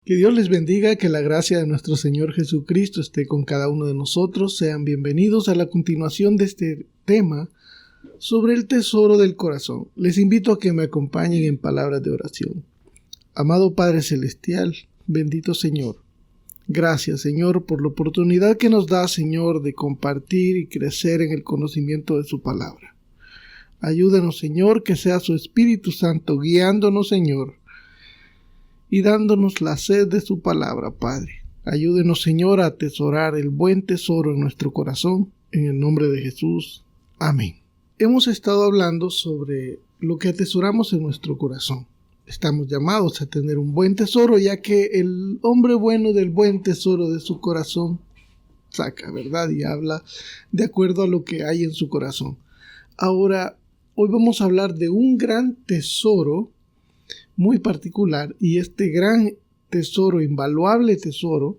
Que Dios les bendiga, que la gracia de nuestro Señor Jesucristo esté con cada uno de nosotros. Sean bienvenidos a la continuación de este tema sobre el tesoro del corazón. Les invito a que me acompañen en palabras de oración. Amado Padre Celestial, bendito Señor, gracias Señor por la oportunidad que nos da Señor de compartir y crecer en el conocimiento de su palabra. Ayúdanos Señor, que sea su Espíritu Santo guiándonos Señor y dándonos la sed de su palabra, Padre. Ayúdenos, Señor, a atesorar el buen tesoro en nuestro corazón, en el nombre de Jesús. Amén. Hemos estado hablando sobre lo que atesoramos en nuestro corazón. Estamos llamados a tener un buen tesoro, ya que el hombre bueno del buen tesoro de su corazón saca, ¿verdad? Y habla de acuerdo a lo que hay en su corazón. Ahora, hoy vamos a hablar de un gran tesoro muy particular, y este gran tesoro, invaluable tesoro,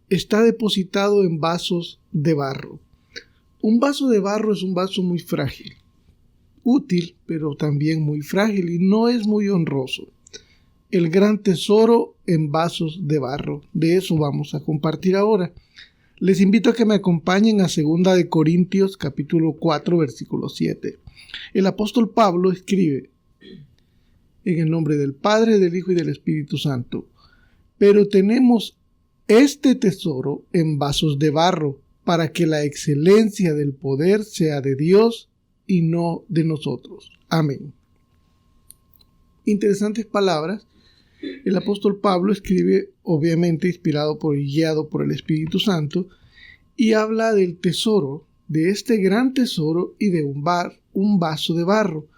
está depositado en vasos de barro. Un vaso de barro es un vaso muy frágil, útil, pero también muy frágil y no es muy honroso. El gran tesoro en vasos de barro, de eso vamos a compartir ahora. Les invito a que me acompañen a 2 de Corintios capítulo 4 versículo 7. El apóstol Pablo escribe: en el nombre del Padre, del Hijo y del Espíritu Santo. Pero tenemos este tesoro en vasos de barro, para que la excelencia del poder sea de Dios y no de nosotros. Amén. Interesantes palabras. El apóstol Pablo escribe, obviamente inspirado y guiado por el Espíritu Santo, y habla del tesoro, de este gran tesoro y de un vaso de barro.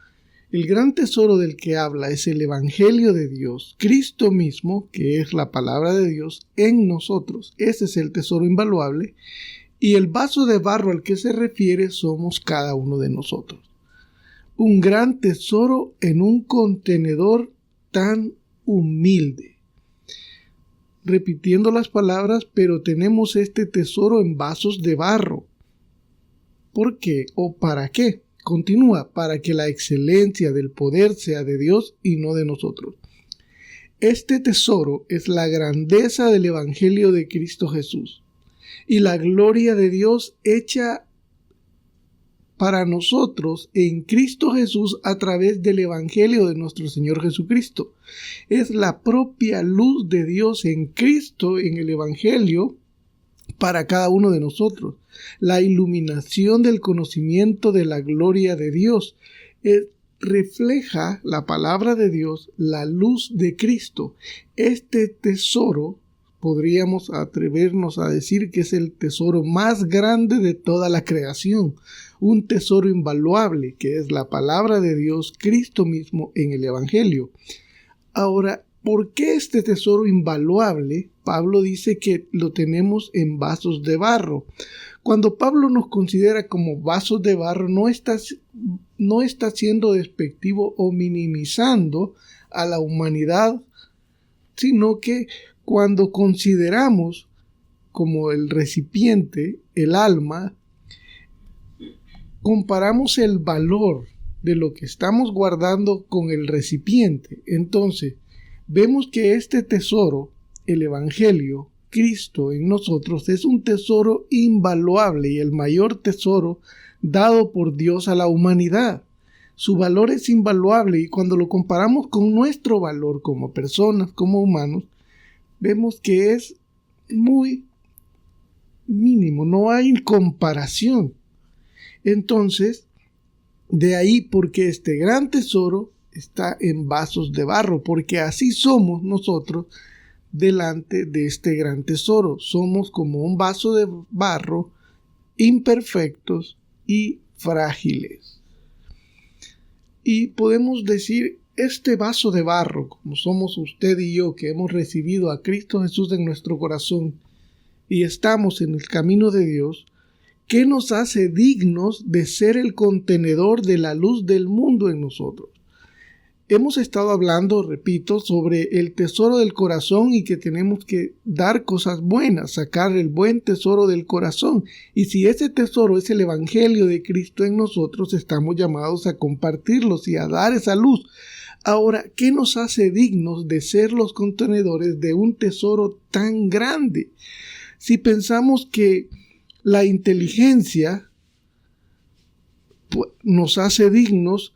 El gran tesoro del que habla es el Evangelio de Dios, Cristo mismo, que es la palabra de Dios, en nosotros. Ese es el tesoro invaluable. Y el vaso de barro al que se refiere somos cada uno de nosotros. Un gran tesoro en un contenedor tan humilde. Repitiendo las palabras, pero tenemos este tesoro en vasos de barro. ¿Por qué o para qué? Continúa, para que la excelencia del poder sea de Dios y no de nosotros. Este tesoro es la grandeza del Evangelio de Cristo Jesús y la gloria de Dios hecha para nosotros en Cristo Jesús a través del Evangelio de nuestro Señor Jesucristo. Es la propia luz de Dios en Cristo, en el Evangelio, para cada uno de nosotros. La iluminación del conocimiento de la gloria de Dios refleja la palabra de Dios, la luz de Cristo. Este tesoro, podríamos atrevernos a decir que es el tesoro más grande de toda la creación, un tesoro invaluable que es la palabra de Dios, Cristo mismo en el Evangelio. Ahora, ¿por qué este tesoro invaluable? Pablo dice que lo tenemos en vasos de barro. Cuando Pablo nos considera como vasos de barro, no está siendo despectivo o minimizando a la humanidad, sino que cuando consideramos como el recipiente, el alma, comparamos el valor de lo que estamos guardando con el recipiente. Entonces, vemos que este tesoro, el Evangelio, Cristo en nosotros, es un tesoro invaluable y el mayor tesoro dado por Dios a la humanidad. Su valor es invaluable y cuando lo comparamos con nuestro valor como personas, como humanos, vemos que es muy mínimo, no hay comparación. Entonces, de ahí porque este gran tesoro está en vasos de barro, porque así somos nosotros delante de este gran tesoro. Somos como un vaso de barro, imperfectos y frágiles. Y podemos decir, este vaso de barro, como somos usted y yo, que hemos recibido a Cristo Jesús en nuestro corazón y estamos en el camino de Dios, ¿qué nos hace dignos de ser el contenedor de la luz del mundo en nosotros? Hemos estado hablando, repito, sobre el tesoro del corazón y que tenemos que dar cosas buenas, sacar el buen tesoro del corazón. Y si ese tesoro es el Evangelio de Cristo en nosotros, estamos llamados a compartirlos y a dar esa luz Ahora, ¿qué nos hace dignos de ser los contenedores de un tesoro tan grande? Si pensamos que la inteligencia nos hace dignos,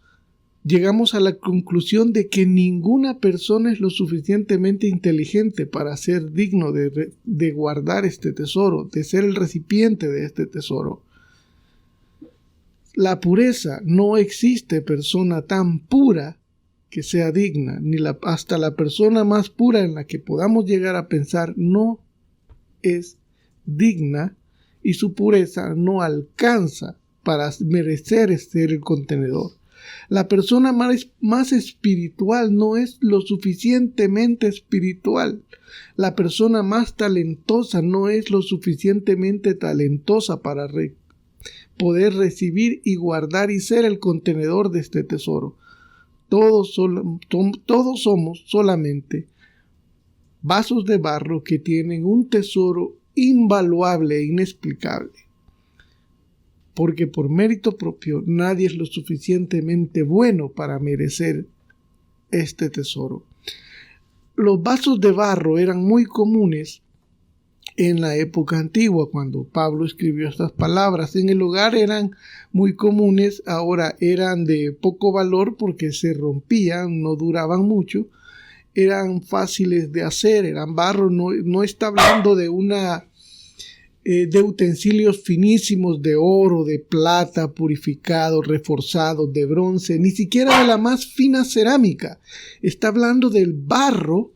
llegamos a la conclusión de que ninguna persona es lo suficientemente inteligente para ser digno de guardar este tesoro, de ser el recipiente de este tesoro. La pureza, no existe persona tan pura que sea digna, hasta la persona más pura en la que podamos llegar a pensar no es digna y su pureza no alcanza para merecer ser el contenedor. La persona más espiritual no es lo suficientemente espiritual. La persona más talentosa no es lo suficientemente talentosa para poder recibir y guardar y ser el contenedor de este tesoro. Todos somos solamente vasos de barro que tienen un tesoro invaluable e inexplicable. Porque por mérito propio nadie es lo suficientemente bueno para merecer este tesoro. Los vasos de barro eran muy comunes en la época antigua, cuando Pablo escribió estas palabras. En el hogar eran muy comunes, ahora eran de poco valor porque se rompían, no duraban mucho, eran fáciles de hacer, eran barro, no está hablando de de utensilios finísimos de oro, de plata, purificados, reforzados, de bronce, ni siquiera de la más fina cerámica. Está hablando del barro,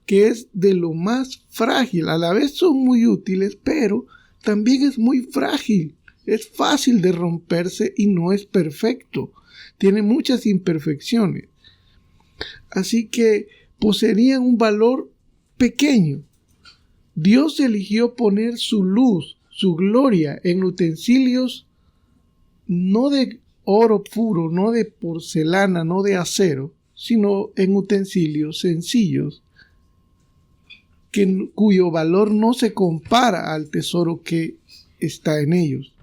que es de lo más frágil. A la vez son muy útiles, pero también es muy frágil. Es fácil de romperse y no es perfecto. Tiene muchas imperfecciones. Así que poseerían un valor pequeño. Dios eligió poner su luz, su gloria en utensilios no de oro puro, no de porcelana, no de acero, sino en utensilios sencillos, cuyo valor no se compara al tesoro que está en ellos.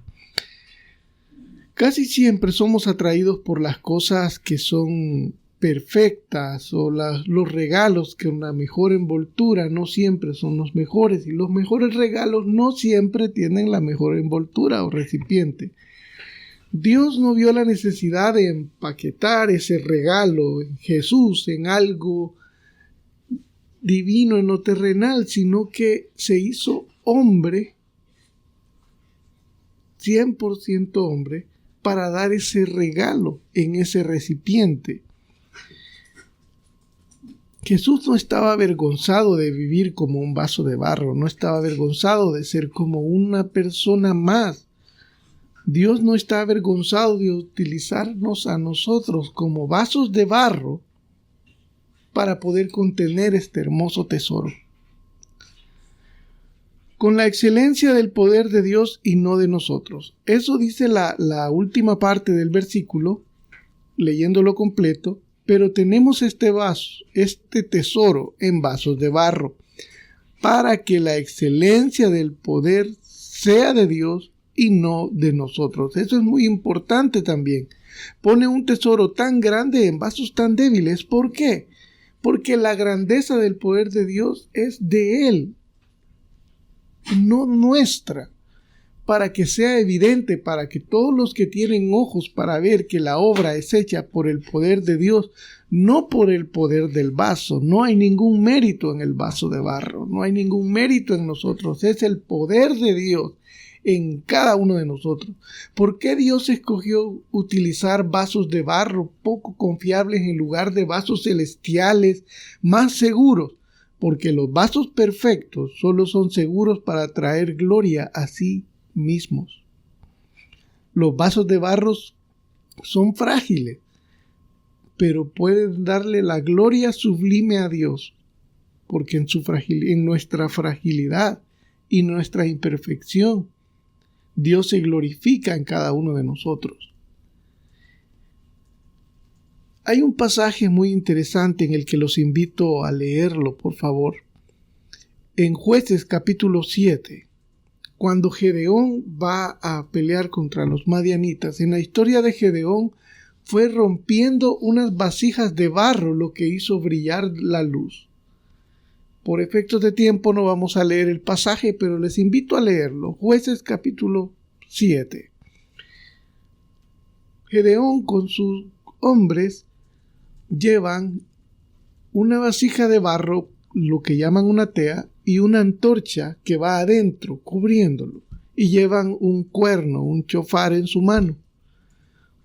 Casi siempre somos atraídos por las cosas que son perfectas o los regalos con la mejor envoltura no siempre son los mejores, y los mejores regalos no siempre tienen la mejor envoltura o recipiente. Dios no vio la necesidad de empaquetar ese regalo en Jesús, en algo divino, en lo terrenal, sino que se hizo hombre, 100% hombre, para dar ese regalo en ese recipiente. Jesús no estaba avergonzado de vivir como un vaso de barro, no estaba avergonzado de ser como una persona más. Dios no está avergonzado de utilizarnos a nosotros como vasos de barro para poder contener este hermoso tesoro. Con la excelencia del poder de Dios y no de nosotros. Eso dice la última parte del versículo, leyéndolo completo. Pero tenemos este tesoro en vasos de barro, para que la excelencia del poder sea de Dios y no de nosotros. Eso es muy importante también. Pone un tesoro tan grande en vasos tan débiles. ¿Por qué? Porque la grandeza del poder de Dios es de Él, no nuestra. Para que sea evidente, para que todos los que tienen ojos para ver que la obra es hecha por el poder de Dios, no por el poder del vaso. No hay ningún mérito en el vaso de barro, no hay ningún mérito en nosotros, es el poder de Dios en cada uno de nosotros. ¿Por qué Dios escogió utilizar vasos de barro poco confiables en lugar de vasos celestiales más seguros? Porque los vasos perfectos solo son seguros para traer gloria a sí mismos. Los vasos de barro son frágiles, pero pueden darle la gloria sublime a Dios, porque en nuestra fragilidad y nuestra imperfección, Dios se glorifica en cada uno de nosotros. Hay un pasaje muy interesante en el que los invito a leerlo, por favor. En Jueces capítulo 7. Cuando Gedeón va a pelear contra los madianitas. En la historia de Gedeón fue rompiendo unas vasijas de barro lo que hizo brillar la luz. Por efectos de tiempo no vamos a leer el pasaje, pero les invito a leerlo. Jueces capítulo 7. Gedeón con sus hombres llevan una vasija de barro, lo que llaman una tea, y una antorcha que va adentro, cubriéndolo, y llevan un cuerno, un chofar en su mano.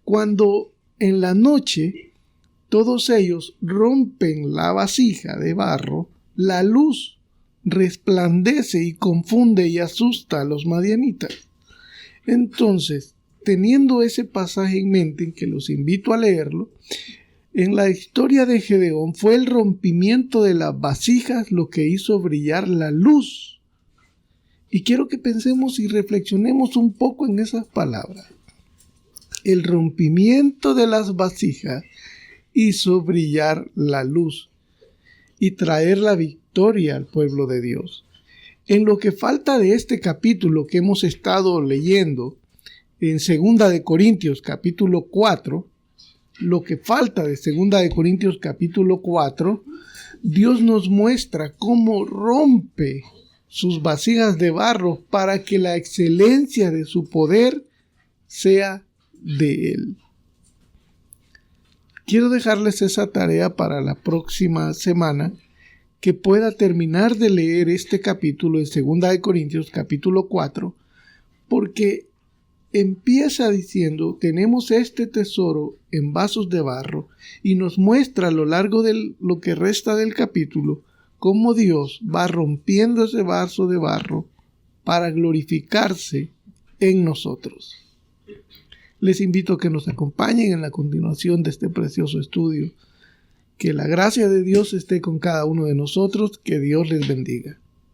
Cuando en la noche todos ellos rompen la vasija de barro, la luz resplandece y confunde y asusta a los madianitas. Entonces, teniendo ese pasaje en mente, que los invito a leerlo, en la historia de Gedeón fue el rompimiento de las vasijas lo que hizo brillar la luz. Y quiero que pensemos y reflexionemos un poco en esas palabras. El rompimiento de las vasijas hizo brillar la luz y traer la victoria al pueblo de Dios. En lo que falta de este capítulo que hemos estado leyendo, en 2 de Corintios capítulo 4, lo que falta de 2 de Corintios capítulo 4, Dios nos muestra cómo rompe sus vasijas de barro para que la excelencia de su poder sea de Él. Quiero dejarles esa tarea para la próxima semana, que pueda terminar de leer este capítulo en 2 de Corintios capítulo 4, porque empieza diciendo, tenemos este tesoro en vasos de barro, y nos muestra a lo largo de lo que resta del capítulo cómo Dios va rompiendo ese vaso de barro para glorificarse en nosotros. Les invito a que nos acompañen en la continuación de este precioso estudio. Que la gracia de Dios esté con cada uno de nosotros. Que Dios les bendiga.